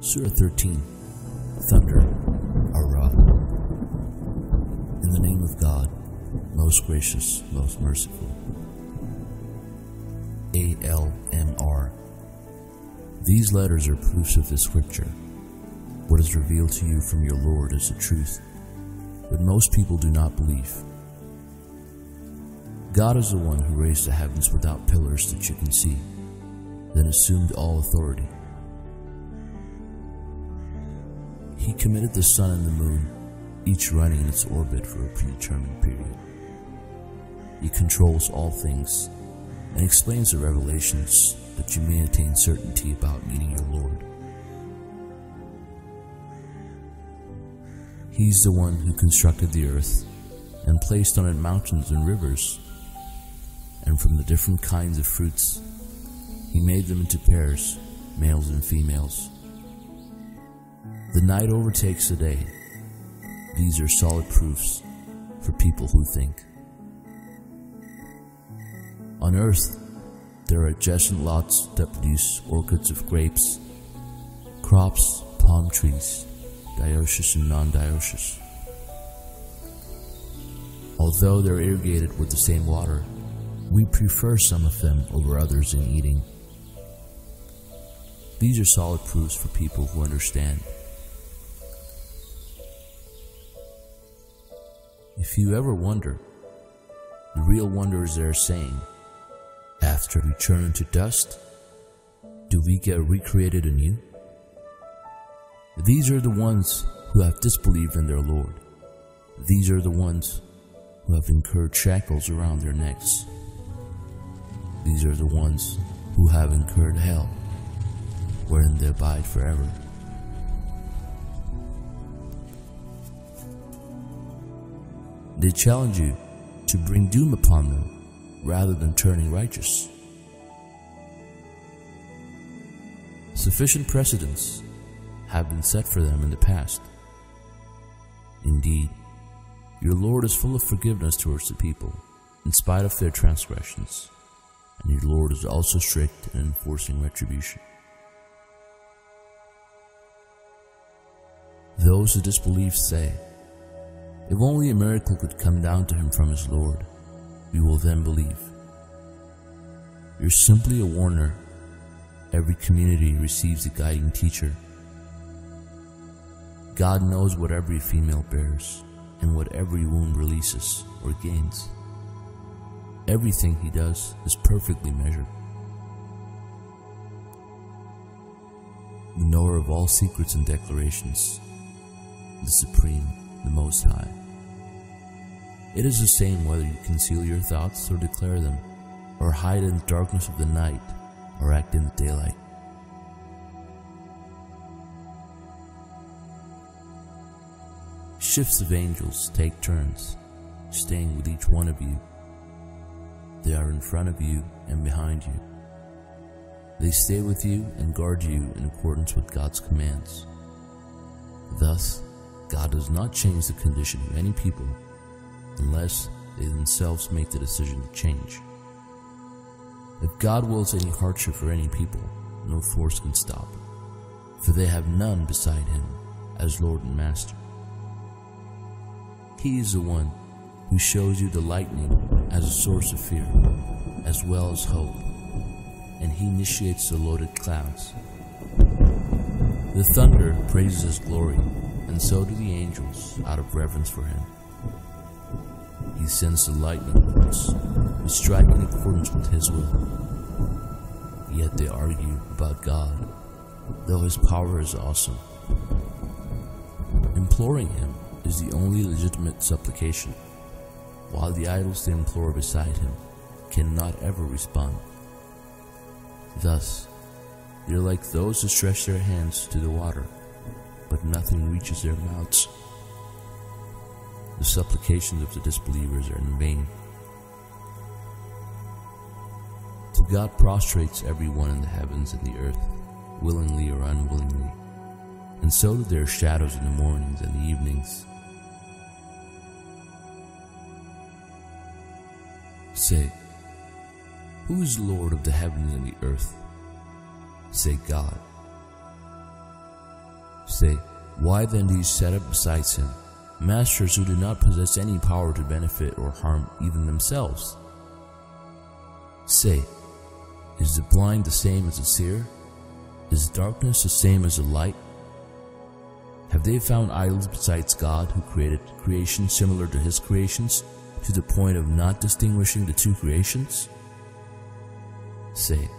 Surah 13, Thunder, Ara. In the name of God, most gracious, most merciful. ALMR. These letters are proofs of the scripture. What is revealed to you from your Lord is the truth, but most people do not believe. God is the one who raised the heavens without pillars that you can see, then assumed all authority. He committed the sun and the moon, each running in its orbit for a predetermined period. He controls all things and explains the revelations that you may attain certainty about meeting your Lord. He's the one who constructed the earth and placed on it mountains and rivers, and from the different kinds of fruits, he made them into pairs, males and females. The night overtakes the day. These are solid proofs for people who think. On earth, there are adjacent lots that produce orchards of grapes, crops, palm trees, dioecious and non-dioecious. Although they're irrigated with the same water, we prefer some of them over others in eating. These are solid proofs for people who understand. If you ever wonder, the real wonder is their saying, after we turn into dust, do we get recreated anew? These are the ones who have disbelieved in their Lord. These are the ones who have incurred shackles around their necks. These are the ones who have incurred hell, wherein they abide forever. They challenge you to bring doom upon them rather than turning righteous. Sufficient precedents have been set for them in the past. Indeed, your Lord is full of forgiveness towards the people, in spite of their transgressions, and your Lord is also strict in enforcing retribution. Those who disbelieve say, if only a miracle could come down to him from his Lord, we will then believe. You're simply a warner. Every community receives a guiding teacher. God knows what every female bears and what every womb releases or gains. Everything he does is perfectly measured. The knower of all secrets and declarations, the Supreme, the Most High. It is the same whether you conceal your thoughts or declare them, or hide in the darkness of the night, or act in the daylight. Shifts of angels take turns, staying with each one of you. They are in front of you and behind you. They stay with you and guard you in accordance with God's commands. Thus, God does not change the condition of any people unless they themselves make the decision to change. If God wills any hardship for any people, no force can stop it, for they have none beside him as Lord and Master. He is the one who shows you the lightning as a source of fear, as well as hope, and he initiates the loaded clouds. The thunder praises his glory, and so do the angels out of reverence for him. He sends the lightning bolts, who strike in accordance with his will. Yet they argue about God, though his power is awesome. Imploring him is the only legitimate supplication, while the idols they implore beside him cannot ever respond. Thus, they're like those who stretch their hands to the water, but nothing reaches their mouths. The supplications of the disbelievers are in vain. To God prostrates everyone in the heavens and the earth, willingly or unwillingly, and so do their shadows in the mornings and the evenings. Say, who is Lord of the heavens and the earth? Say God. Say, why then do you set up besides him masters who do not possess any power to benefit or harm even themselves? Say, is the blind the same as the seer? Is darkness the same as the light? Have they found idols besides God, who created creation similar to his creations, to the point of not distinguishing the two creations? Say,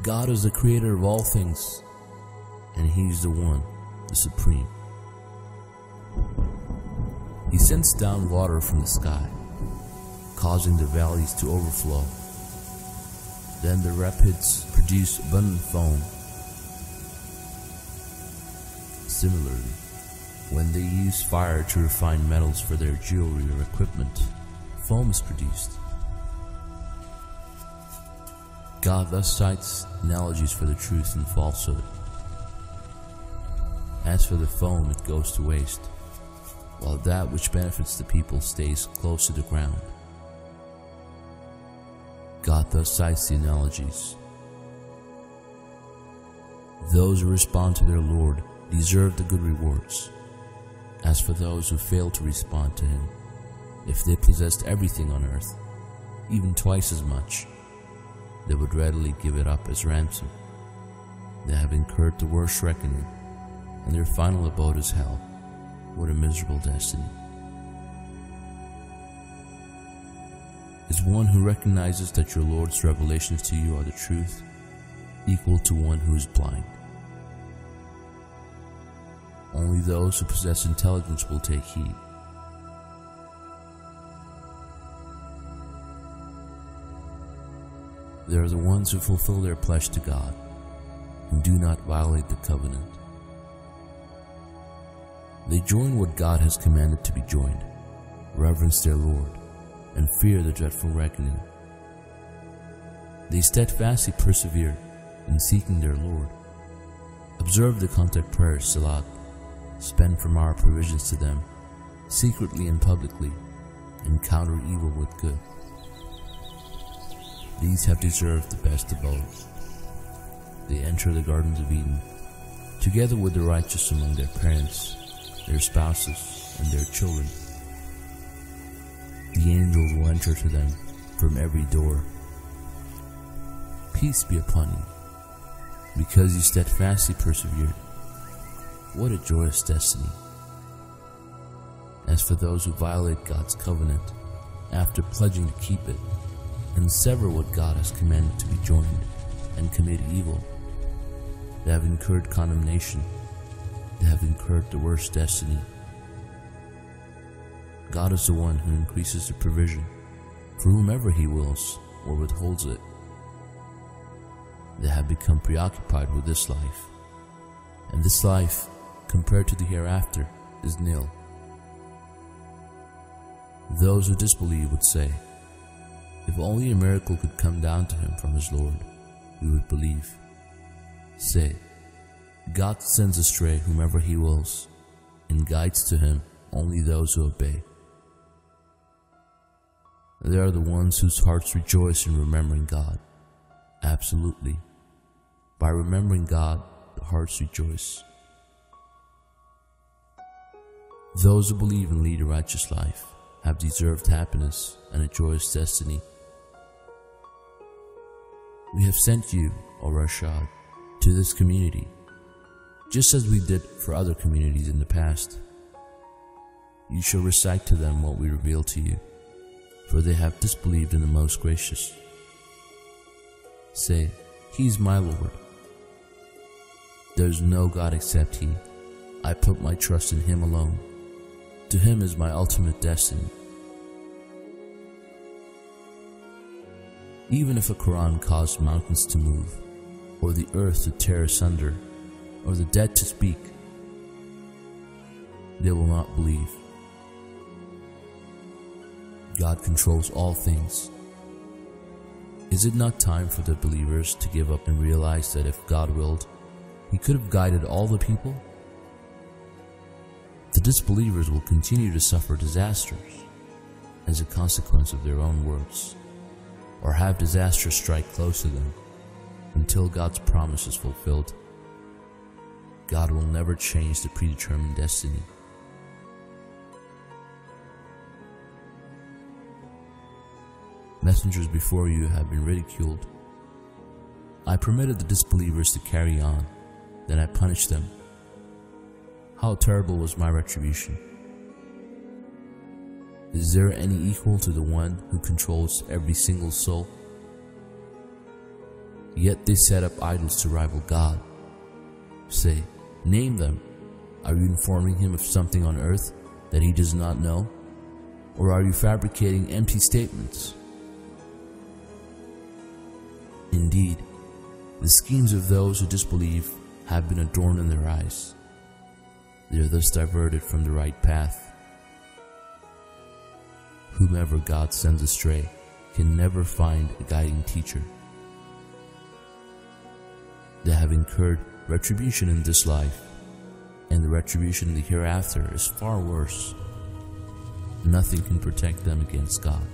God is the creator of all things, and he is the one, the supreme. He sends down water from the sky, causing the valleys to overflow. Then the rapids produce abundant foam. Similarly, when they use fire to refine metals for their jewelry or equipment, foam is produced. God thus cites analogies for the truth and falsehood. As for the foam, it goes to waste, while that which benefits the people stays close to the ground. God thus cites the analogies. Those who respond to their Lord deserve the good rewards. As for those who fail to respond to him, if they possessed everything on earth, even twice as much, they would readily give it up as ransom. They have incurred the worst reckoning, and their final abode is hell. What a miserable destiny. Is one who recognizes that your Lord's revelations to you are the truth equal to one who is blind? Only those who possess intelligence will take heed. They are the ones who fulfill their pledge to God and do not violate the covenant. They join what God has commanded to be joined, reverence their Lord, and fear the dreadful reckoning. They steadfastly persevere in seeking their Lord, observe the contact prayers, salat, spend from our provisions to them, secretly and publicly, and counter evil with good. These have deserved the best abode. They enter the gardens of Eden, together with the righteous among their parents, their spouses, and their children. The angels will enter to them from every door. Peace be upon you, because you steadfastly persevered. What a joyous destiny. As for those who violate God's covenant after pledging to keep it, and sever what God has commanded to be joined, and commit evil, they have incurred condemnation. They have incurred the worst destiny. God is the one who increases the provision for whomever he wills or withholds it. They have become preoccupied with this life, and this life, compared to the hereafter, is nil. Those who disbelieve would say, if only a miracle could come down to him from his Lord, we would believe. Say, God sends astray whomever he wills, and guides to him only those who obey. They are the ones whose hearts rejoice in remembering God. Absolutely. By remembering God, the hearts rejoice. Those who believe and lead a righteous life have deserved happiness and a joyous destiny. We have sent you, O Rashad, to this community, just as we did for other communities in the past. You shall recite to them what we reveal to you, for they have disbelieved in the Most Gracious. Say, He is my Lord. There is no God except He. I put my trust in Him alone. To Him is my ultimate destiny. Even if a Quran caused mountains to move, or the earth to tear asunder, or the dead to speak, they will not believe. God controls all things. Is it not time for the believers to give up and realize that if God willed, He could have guided all the people? The disbelievers will continue to suffer disasters as a consequence of their own words, or have disaster strike close to them until God's promise is fulfilled. God will never change the predetermined destiny. Messengers before you have been ridiculed. I permitted the disbelievers to carry on, then I punished them. How terrible was my retribution! Is there any equal to the one who controls every single soul? Yet they set up idols to rival God. Say, name them. Are you informing him of something on earth that he does not know? Or are you fabricating empty statements? Indeed, the schemes of those who disbelieve have been adorned in their eyes. They are thus diverted from the right path. Whomever God sends astray can never find a guiding teacher. They have incurred retribution in this life, and the retribution in the hereafter is far worse. Nothing can protect them against God.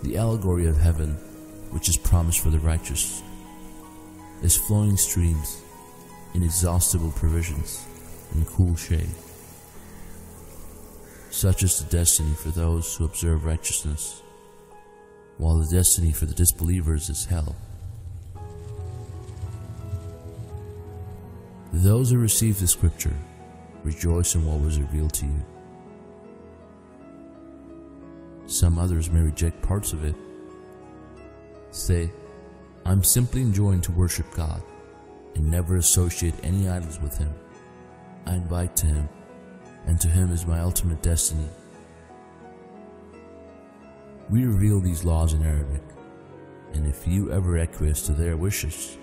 The allegory of heaven, which is promised for the righteous, is flowing streams, inexhaustible provisions, and cool shade. Such is the destiny for those who observe righteousness, while the destiny for the disbelievers is hell. Those who receive the scripture rejoice in what was revealed to you. Some others may reject parts of it. Say, I'm simply enjoying to worship God and never associate any idols with Him. I invite to Him, and to Him is my ultimate destiny. We reveal these laws in Arabic, and if you ever acquiesce to their wishes,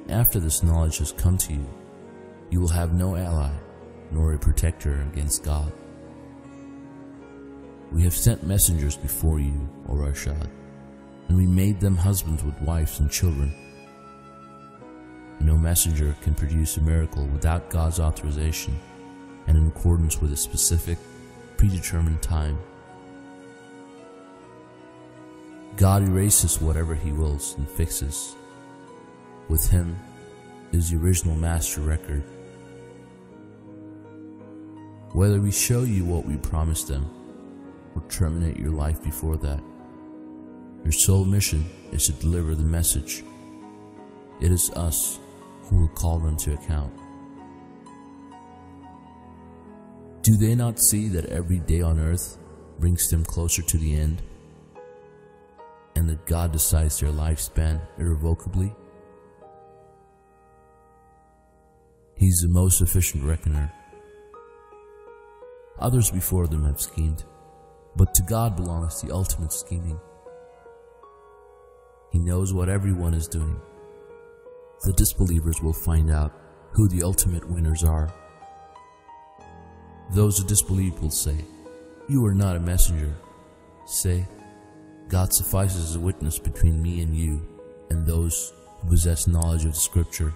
after this knowledge has come to you, you will have no ally, nor a protector against God. We have sent messengers before you, O Rashad, and we made them husbands with wives and children. No messenger can produce a miracle without God's authorization and in accordance with a specific, predetermined time. God erases whatever He wills and fixes. With Him is the original master record. Whether we show you what we promised them, or terminate your life before that, your sole mission is to deliver the message. It is us who will call them to account. Do they not see that every day on earth brings them closer to the end, and that God decides their lifespan irrevocably? He's the most efficient reckoner. Others before them have schemed, but to God belongs the ultimate scheming. He knows what everyone is doing. The disbelievers will find out who the ultimate winners are. Those who disbelieve will say, "You are not a messenger." Say, "God suffices as a witness between me and you, and those who possess knowledge of the scripture."